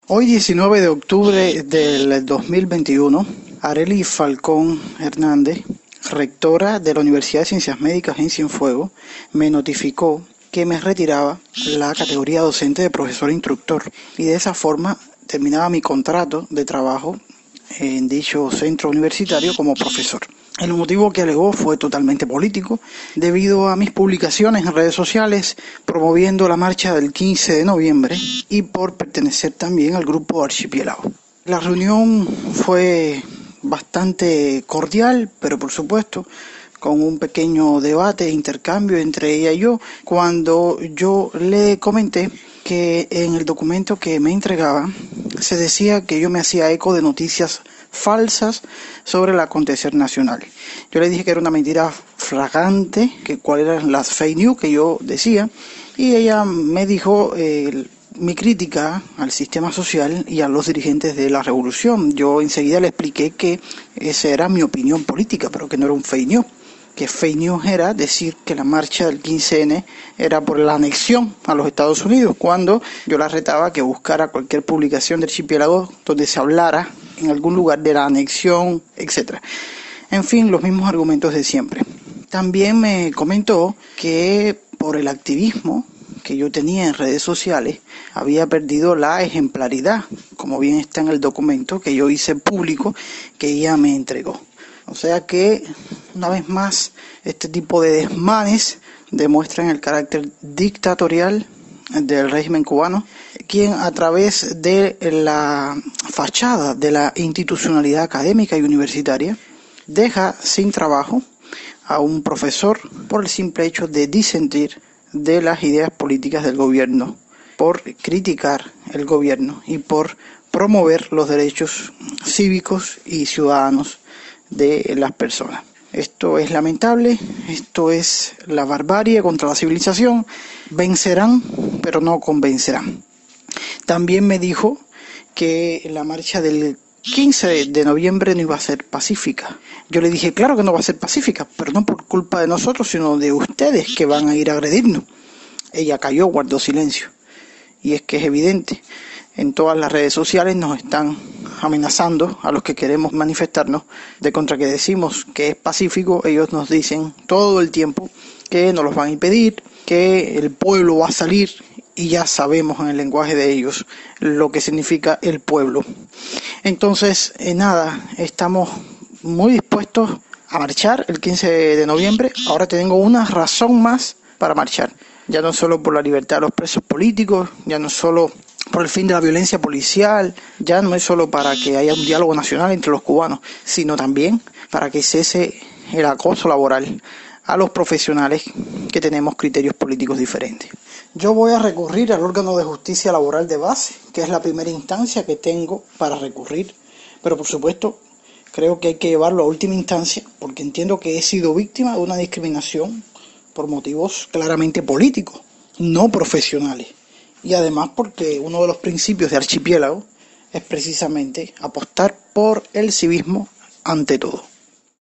Hoy 19 de octubre del 2021, Arely Falcón Hernández, rectora de la Universidad de Ciencias Médicas en Cienfuegos, me notificó que me retiraba la categoría docente de profesor instructor y de esa forma terminaba mi contrato de trabajo en dicho centro universitario como profesor. El motivo que alegó fue totalmente político, debido a mis publicaciones en redes sociales promoviendo la marcha del 15 de noviembre y por pertenecer también al grupo Archipiélago. La reunión fue bastante cordial, pero por supuesto con un pequeño debate e intercambio entre ella y yo, cuando yo le comenté que en el documento que me entregaba se decía que yo me hacía eco de noticias falsas sobre el acontecer nacional. Yo le dije que era una mentira flagrante, que cuáles eran las fake news que yo decía, y ella me dijo mi crítica al sistema social y a los dirigentes de la revolución. Yo enseguida le expliqué que esa era mi opinión política, pero que no era un fake news. Que fake news era decir que la marcha del 15N era por la anexión a los Estados Unidos, cuando yo la retaba que buscara cualquier publicación del Archipiélago donde se hablara en algún lugar de la anexión, etc. En fin, los mismos argumentos de siempre. También me comentó que por el activismo que yo tenía en redes sociales había perdido la ejemplaridad, como bien está en el documento que yo hice público que ella me entregó. O sea que, una vez más, este tipo de desmanes demuestran el carácter dictatorial del régimen cubano, quien a través de la fachada de la institucionalidad académica y universitaria deja sin trabajo a un profesor por el simple hecho de disentir de las ideas políticas del gobierno, por criticar el gobierno y por promover los derechos cívicos y ciudadanos de las personas. Esto es lamentable, esto es la barbarie contra la civilización. Vencerán, pero no convencerán. También me dijo que la marcha del 15 de noviembre no iba a ser pacífica. Yo le dije, claro que no va a ser pacífica, pero no por culpa de nosotros, sino de ustedes que van a ir a agredirnos. Ella cayó, guardó silencio. Y es que es evidente, en todas las redes sociales nos están amenazando a los que queremos manifestarnos, de contra que decimos que es pacífico. Ellos nos dicen todo el tiempo que nos los van a impedir, que el pueblo va a salir, y ya sabemos en el lenguaje de ellos lo que significa el pueblo. Entonces, nada, estamos muy dispuestos a marchar el 15 de noviembre. Ahora tengo una razón más para marchar, ya no solo por la libertad de los presos políticos, ya no solo por el fin de la violencia policial, ya no es solo para que haya un diálogo nacional entre los cubanos, sino también para que cese el acoso laboral a los profesionales que tenemos criterios políticos diferentes. Yo voy a recurrir al órgano de justicia laboral de base, que es la primera instancia que tengo para recurrir, pero por supuesto creo que hay que llevarlo a última instancia, porque entiendo que he sido víctima de una discriminación por motivos claramente políticos, no profesionales. Y además porque uno de los principios de Archipiélago es precisamente apostar por el civismo ante todo.